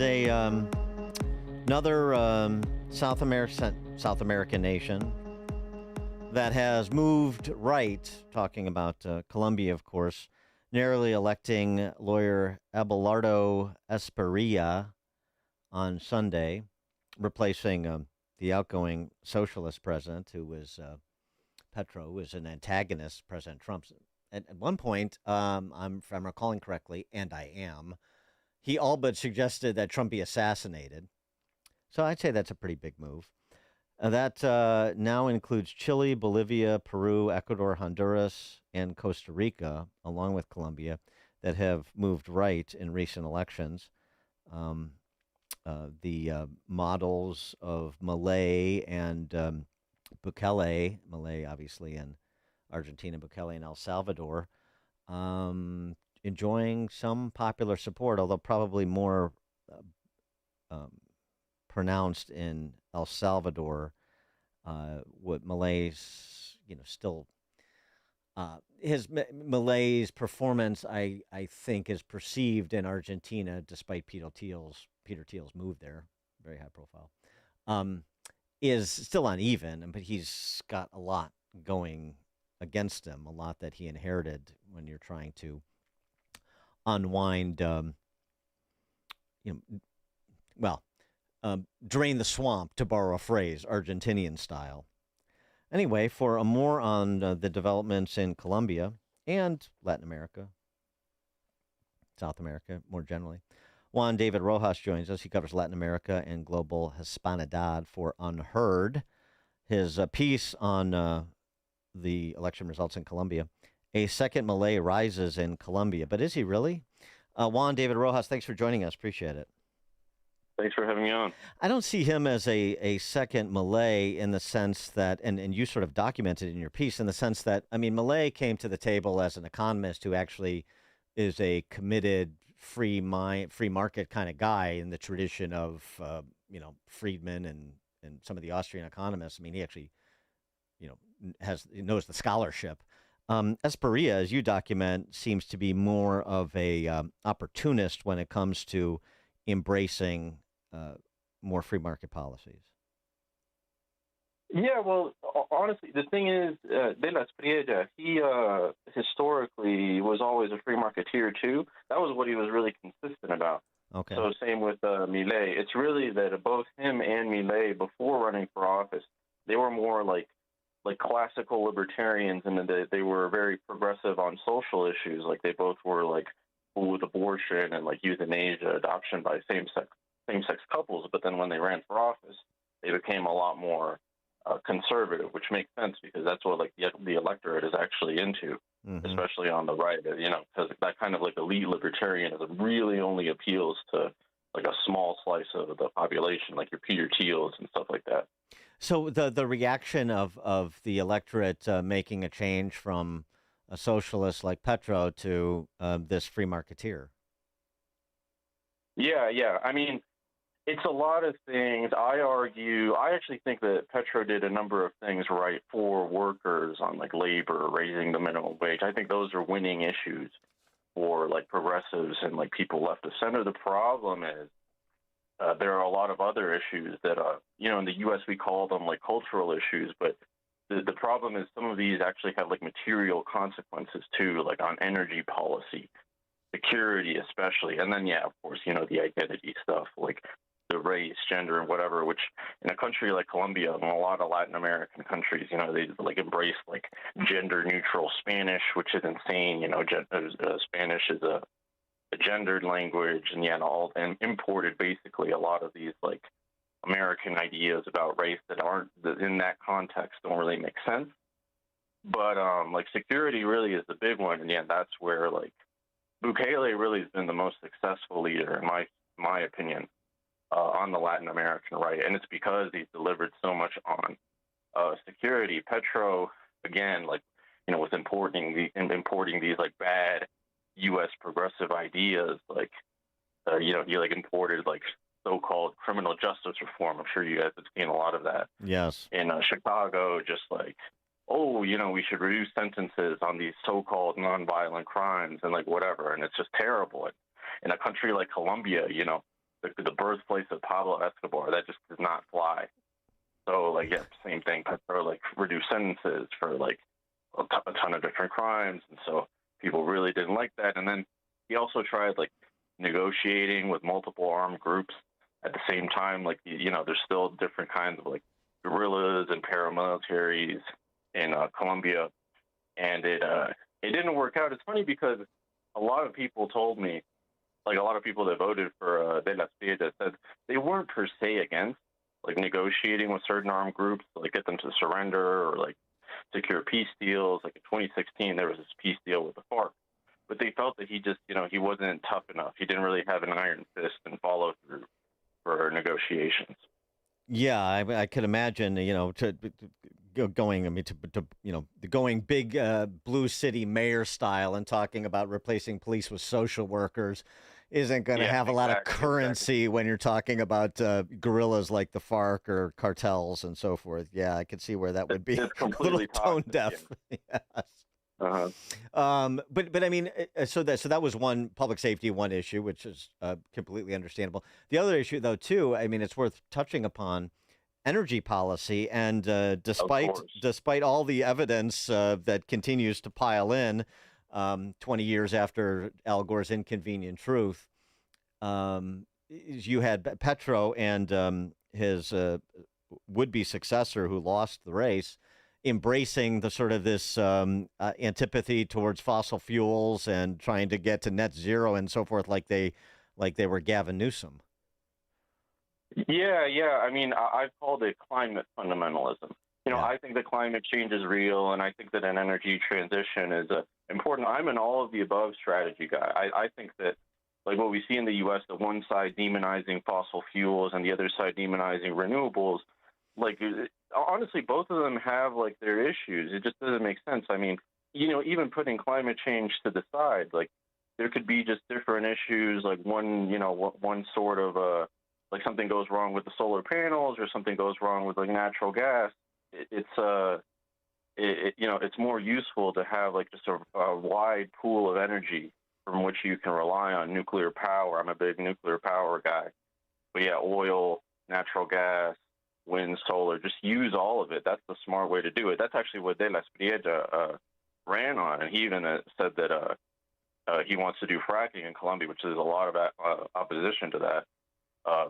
A another South American nation that has moved right. Talking about Colombia, of course, narrowly electing lawyer Abelardo Esperilla on Sunday, replacing the outgoing socialist president, who was Petro, who was an antagonist President Trump's. At one point, if I'm recalling correctly, and I am, he all but suggested that Trump be assassinated. So I'd say that's a pretty big move. That now includes Chile, Bolivia, Peru, Ecuador, Honduras, and Costa Rica, along with Colombia, that have moved right in recent elections. The models of Milei and Bukele, Milei obviously in Argentina, Bukele in El Salvador, enjoying some popular support, although probably more um, pronounced in El Salvador. What Malay's, still his Malay's performance, I think, is perceived in Argentina, despite Peter Thiel's move there, very high profile, is still uneven, but he's got a lot going against him, a lot that he inherited when you're trying to unwind, you know, well, drain the swamp, to borrow a phrase, Argentinian style. Anyway, for more on the developments in Colombia and Latin America, South America more generally, Juan David Rojas joins us. He covers Latin America and global Hispanidad for UnHerd. His piece on the election results in Colombia. A second Milei rises in Colombia, but is he really? Juan David Rojas, thanks for joining us. Appreciate it. Thanks for having me on. I don't see him as a second Milei in the sense that, and you sort of documented in your piece, in the sense that, I mean, Milei came to the table as an economist who actually is a committed free market kind of guy in the tradition of, Friedman and some of the Austrian economists. I mean, he actually, knows the scholarship. Esperia, as you document, seems to be more of a opportunist when it comes to embracing more free market policies. Yeah, well, honestly, the thing is, De La Espriella, he historically was always a free marketeer, too. That was what he was really consistent about. Okay. So same with Milei. It's really that both him and Milei, before running for office, they were more like classical libertarians, and they were very progressive on social issues. Like they both were like with abortion and like euthanasia, adoption by same-sex couples. But then when they ran for office, they became a lot more conservative, which makes sense because that's what like the electorate is actually into, especially on the right. Because that kind of like elite libertarianism really only appeals to like a small slice of the population, like your Peter Thiels and stuff like that. So the reaction of the electorate making a change from a socialist like Petro to this free marketeer. Yeah. I mean, it's a lot of things. I actually think that Petro did a number of things right for workers on like labor, raising the minimum wage. I think those are winning issues for like progressives and like people left of center. The problem is there are a lot of other issues that, in the U.S. we call them like cultural issues, but the problem is some of these actually have like material consequences too, like on energy policy, security especially, and then of course, the identity stuff like the race, gender, and whatever. Which in a country like Colombia and a lot of Latin American countries, they like embrace like gender neutral Spanish, which is insane. Spanish is a gendered language, and imported basically a lot of these like American ideas about race that aren't in that context don't really make sense. But like security really is the big one, and that's where like Bukele really has been the most successful leader in my opinion on the Latin American right, and it's because he's delivered so much on security. Petro again, like with importing these like bad U.S. progressive ideas, like he like imported like so-called criminal justice reform. I'm sure you guys have seen a lot of that. Yes. In Chicago, just like, we should reduce sentences on these so-called nonviolent crimes and like whatever, and it's just terrible. In a country like Colombia, the birthplace of Pablo Escobar. That just does not fly. So like, yeah, same thing. Petro like reduced sentences for like a ton of different crimes, and so people really didn't like that. And then he also tried like negotiating with multiple armed groups at the same time. Like, there's still different kinds of like guerrillas and paramilitaries in Colombia, and it didn't work out. It's funny because a lot of people told me, like a lot of people that voted for De La Spieda said they weren't per se against like negotiating with certain armed groups to like get them to surrender or like secure peace deals. Like in 2016, there was this peace deal with the FARC, but they felt that he just, he wasn't tough enough. He didn't really have an iron fist and follow through for negotiations. Yeah, I could imagine, going, I mean, going big blue city mayor style and talking about replacing police with social workers isn't going to have a lot of currency when you're talking about guerrillas like the FARC or cartels and so forth. Yeah, I could see where that would be a little tone deaf. Yes. But I mean, so that was one, public safety, one issue, which is completely understandable. The other issue, though, too, I mean, it's worth touching upon energy policy, and despite all the evidence that continues to pile in, 20 years after Al Gore's Inconvenient Truth, you had Petro and his would-be successor, who lost the race, embracing the sort of this antipathy towards fossil fuels and trying to get to net zero and so forth, like they were Gavin Newsom. Yeah. I mean, I've called it climate fundamentalism. I think that climate change is real, and I think that an energy transition is important. I'm an all of the above strategy guy. I think that, like what we see in the U.S., the one side demonizing fossil fuels and the other side demonizing renewables, like honestly, both of them have like their issues. It just doesn't make sense. I mean, even putting climate change to the side, like there could be just different issues. Like one sort of like something goes wrong with the solar panels, or something goes wrong with like natural gas. It's more useful to have like just a wide pool of energy from which you can rely on. Nuclear power. I'm a big nuclear power guy. But yeah, oil, natural gas, wind, solar, just use all of it. That's the smart way to do it. That's actually what De La Spieda ran on. And he even said that he wants to do fracking in Colombia, which is a lot of opposition to that.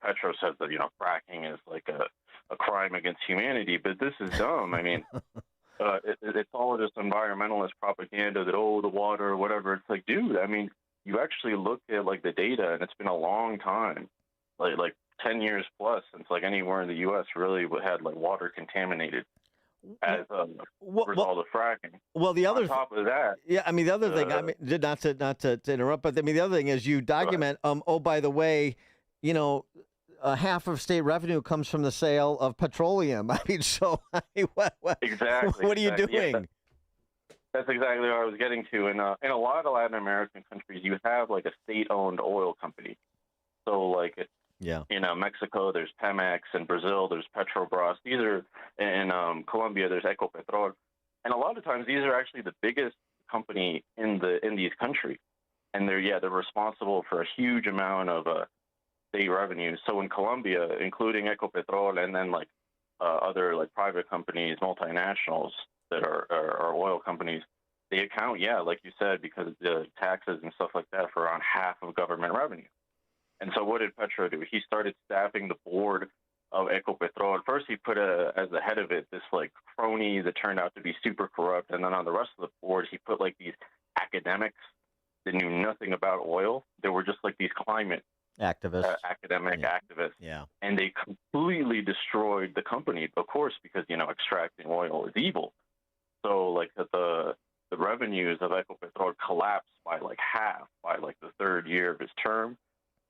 Petro says that, fracking is like a crime against humanity, but this is dumb. I mean, it's all just environmentalist propaganda that, the water or whatever. It's like, dude, I mean, you actually look at like the data, and it's been a long time, like 10 years plus since like anywhere in the U.S. really had like water contaminated as a result of fracking. Well, the other on top of that, yeah, I mean, the other thing, I mean, not to interrupt, but I mean, the other thing is you document. By the way, half of state revenue comes from the sale of petroleum. I mean, so exactly. What are you doing? Yeah, that's exactly what I was getting to. In a lot of Latin American countries, you have like a state-owned oil company. So like in Mexico, there's Pemex. In Brazil, there's Petrobras. These are in Colombia, there's Ecopetrol, and a lot of times these are actually the biggest company in these countries, and they're responsible for a huge amount of state revenue. So in Colombia, including Ecopetrol, and then like other like private companies, multinationals that are oil companies, they account, like you said, because of the taxes and stuff like that, for around half of government revenue. And so what did Petro do? He started staffing the board of Ecopetrol. First, he put as the head of it this like crony that turned out to be super corrupt. And then on the rest of the board, he put like these academics that knew nothing about oil. They were just like these climate activists, activists. Yeah. And they completely destroyed the company, of course, because, extracting oil is evil. So like the revenues of Ecopetrol collapsed by like half by like the third year of his term.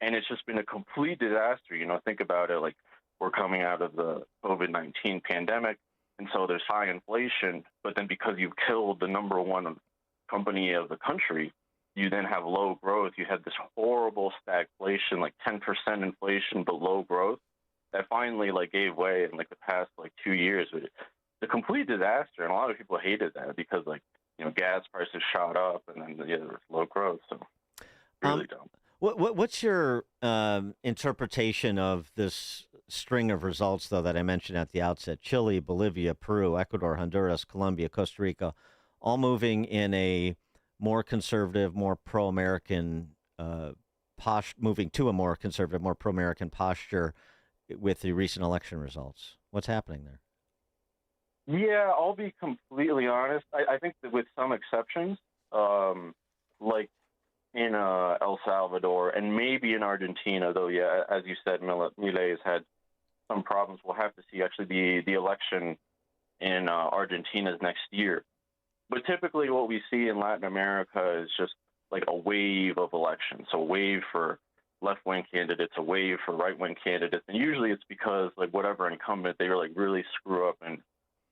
And it's just been a complete disaster. Think about it. Like, we're coming out of the COVID-19 pandemic, and so there's high inflation. But then because you've killed the number one company of the country, you then have low growth. You had this horrible stagflation, like 10% inflation, but low growth, that finally like gave way in like the past like 2 years. It's a complete disaster, and a lot of people hated that because like gas prices shot up, and then there was low growth. So really dumb. What's your interpretation of this string of results, though, that I mentioned at the outset? Chile, Bolivia, Peru, Ecuador, Honduras, Colombia, Costa Rica, all moving in a more conservative, more pro-American moving to a more conservative, more pro-American posture with the recent election results. What's happening there? Yeah, I'll be completely honest. I think that with some exceptions, like in El Salvador and maybe in Argentina, though, yeah, as you said, Milei has had some problems. We'll have to see actually the election in Argentina's next year. But typically, what we see in Latin America is just like a wave of elections. So, a wave for left wing candidates, a wave for right wing candidates. And usually it's because, like, whatever incumbent, they like really screw up in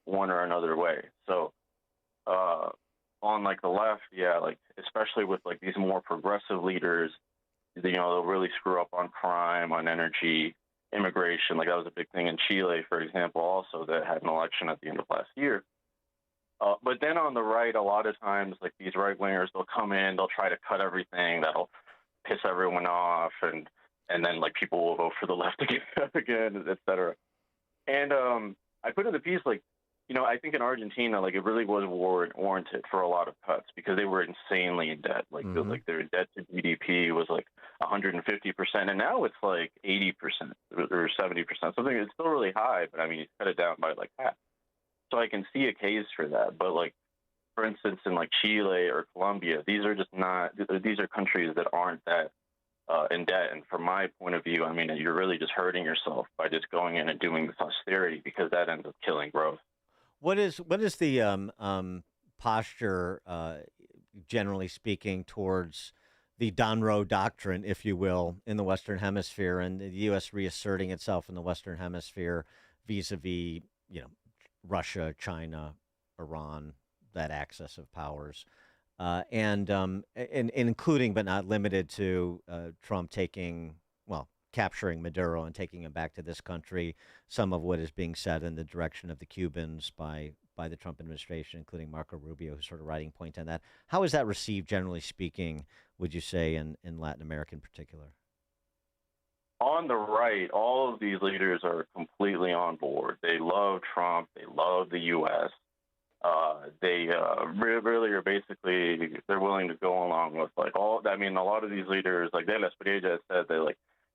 one or another way. So, on like the left, yeah, like, especially with like these more progressive leaders, they'll really screw up on crime, on energy, immigration. Like, that was a big thing in Chile, for example, also, that had an election at the end of last year. But then on the right, a lot of times, like these right wingers, they'll come in, they'll try to cut everything that'll piss everyone off, and then like people will vote for the left again, et cetera. And I put in the piece, like, I think in Argentina, like, it really was warranted for a lot of cuts because they were insanely in debt. Like, like their debt to GDP was like 150%, and now it's like 80% or 70%. Something it's still really high, but I mean, you cut it down by like half. So I can see a case for that. But like, for instance, in like Chile or Colombia, these are just not. These are countries that aren't that in debt. And from my point of view, I mean, you're really just hurting yourself by just going in and doing this austerity because that ends up killing growth. What is the posture, generally speaking, towards the Donroe Doctrine, if you will, in the Western Hemisphere, and the U.S. reasserting itself in the Western Hemisphere vis-a-vis, Russia, China, Iran, that axis of powers, and including but not limited to Trump capturing Maduro and taking him back to this country. Some of what is being said in the direction of the Cubans by the Trump administration, including Marco Rubio, who's sort of writing point on that. How is that received, generally speaking, would you say, in Latin America in particular? On the right, all of these leaders are completely on board. They love Trump. They love the U.S. They really are basically, they're willing to go along with like all. I mean, a lot of these leaders, like De La Espriella said,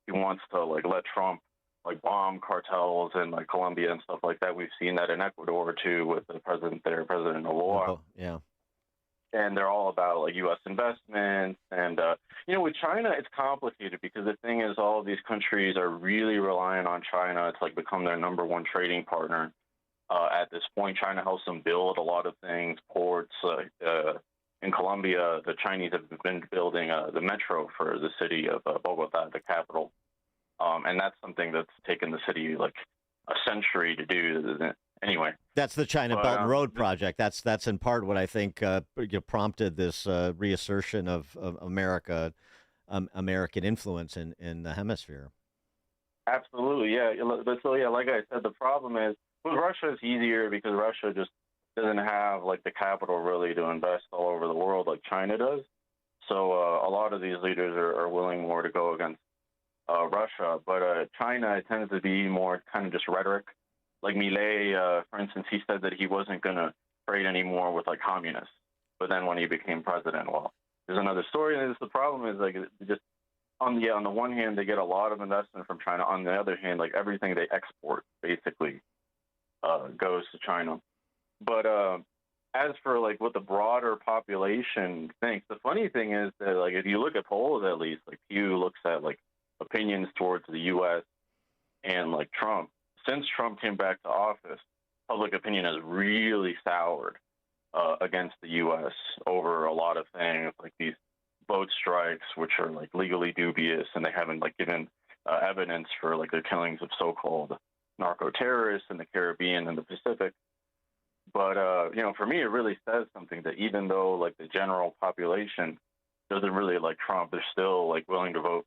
he wants to like let Trump like bomb cartels in like Colombia and stuff like that. We've seen that in Ecuador too with the president there, President Noboa. Yeah. And they're all about like U.S. investments. And, with China, it's complicated because the thing is all of these countries are really reliant on China. It's like become their number one trading partner at this point. China helps them build a lot of things, ports. In Colombia, the Chinese have been building the metro for the city of Bogota, the capital. And that's something that's taken the city like a century to do. Anyway, that's the China Belt and Road project. That's in part what I think prompted this reassertion of American influence in the hemisphere. Absolutely, yeah. So yeah, like I said, the problem is with Russia it's easier because Russia just doesn't have like the capital really to invest all over the world like China does. So a lot of these leaders are willing more to go against Russia, but China tends to be more kind of just rhetoric. Like Milei, for instance, he said that he wasn't going to trade anymore with like communists. But then when he became president, well, there's another story. And the problem is like just on the one hand, they get a lot of investment from China. On the other hand, like everything they export basically goes to China. But as for like what the broader population thinks, the funny thing is that like if you look at polls, at least like Pew looks at like opinions towards the U.S. and like Trump. Since Trump came back to office, public opinion has really soured against the U.S. over a lot of things, like these boat strikes, which are like legally dubious, and they haven't like given evidence for like the killings of so-called narco terrorists in the Caribbean and the Pacific. But for me, it really says something that even though like the general population doesn't really like Trump, they're still like willing to vote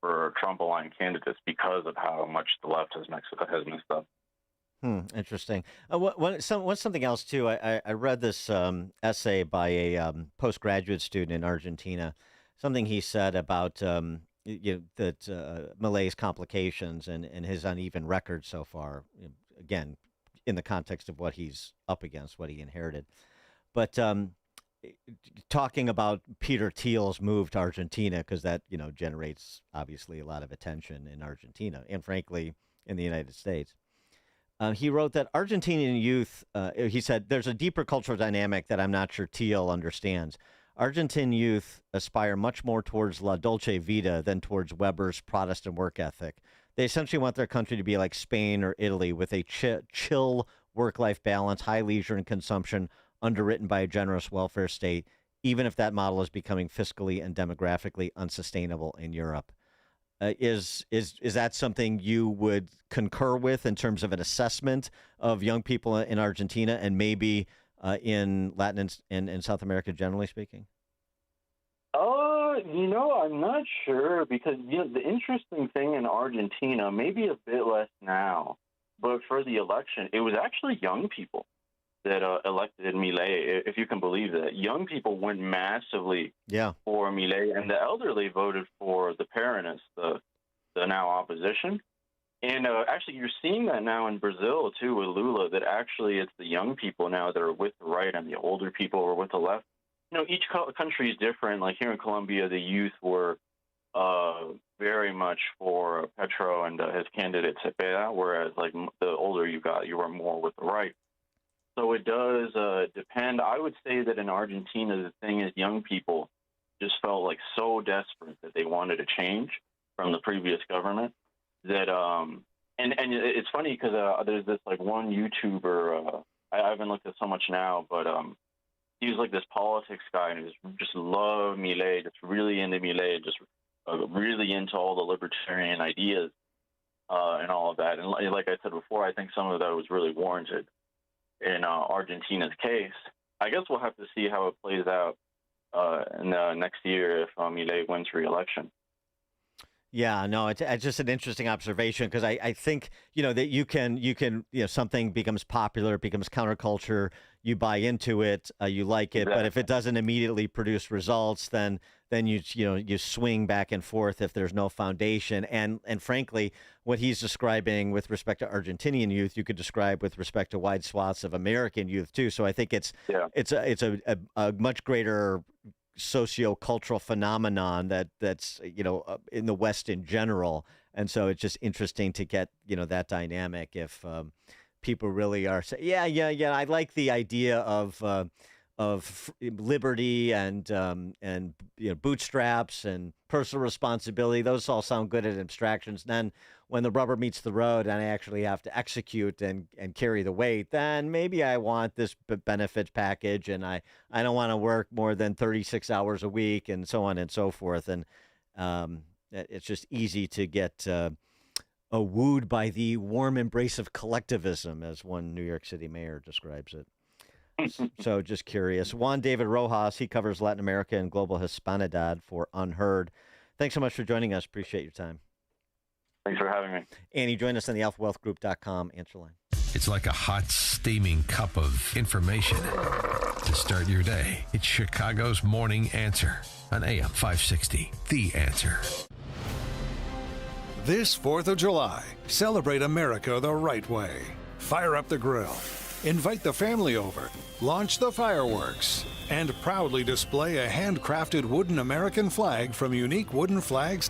for Trump-aligned candidates because of how much the left has messed up. Interesting. Something else too. I read this essay by a postgraduate student in Argentina something he said about that Malay's complications and his uneven record so far. Again, in the context of what he's up against, what he inherited. But talking about Peter Thiel's move to Argentina, because that generates obviously a lot of attention in Argentina and frankly in the United States. He wrote that Argentinian youth, he said, there's a deeper cultural dynamic that I'm not sure Thiel understands. Argentine youth aspire much more towards La Dolce Vita than towards Weber's Protestant work ethic. They essentially want their country to be like Spain or Italy with a chill work-life balance, high leisure and consumption, underwritten by a generous welfare state, even if that model is becoming fiscally and demographically unsustainable in Europe. Is that something you would concur with in terms of an assessment of young people in Argentina and maybe in Latin and South America, generally speaking? I'm not sure because the interesting thing in Argentina, maybe a bit less now, but for the election, it was actually young people that elected Milei, if you can believe that. Young people went massively for Milei, and the elderly voted for the Peronists, the now opposition. And actually, you're seeing that now in Brazil, too, with Lula, that actually it's the young people now that are with the right and the older people are with the left. Each country is different. Like here in Colombia, the youth were very much for Petro and his candidate Cepeda, whereas like the older you got, you were more with the right. So it does depend. I would say that in Argentina, the thing is young people just felt like so desperate that they wanted a change from the previous government that and it's funny because there's this like one YouTuber, I haven't looked at so much now, but he was like this politics guy and he just loved Milei, just really into Milei, just really into all the libertarian ideas and all of that. And like I said before, I think some of that was really warranted in Argentina's case. I guess we'll have to see how it plays out in next year if Milei wins re-election. Yeah, no, it's just an interesting observation because I think, that you can, something becomes popular, it becomes counterculture, you buy into it, you like it, but if it doesn't immediately produce results, then you swing back and forth if there's no foundation. And frankly, what he's describing with respect to Argentinian youth, you could describe with respect to wide swaths of American youth too. So I think it's a much greater socio-cultural phenomenon that's in the West in general, and so it's just interesting to get that dynamic if people really are saying I like the idea of liberty and bootstraps and personal responsibility. Those all sound good as abstractions. Then when the rubber meets the road and I actually have to execute and carry the weight, then maybe I want this benefits package and I don't want to work more than 36 hours a week and so on and so forth. And it's just easy to get wooed by the warm embrace of collectivism, as one New York City mayor describes it. So just curious. Juan David Rojas, he covers Latin America and global Hispanidad for UnHerd. Thanks so much for joining us. Appreciate your time. Thanks for having me. And you join us on the alphawealthgroup.com answer line. It's like a hot, steaming cup of information to start your day. It's Chicago's Morning Answer on AM 560. The Answer. This 4th of July, celebrate America the right way. Fire up the grill. Invite the family over, launch the fireworks, and proudly display a handcrafted wooden American flag from unique wooden flags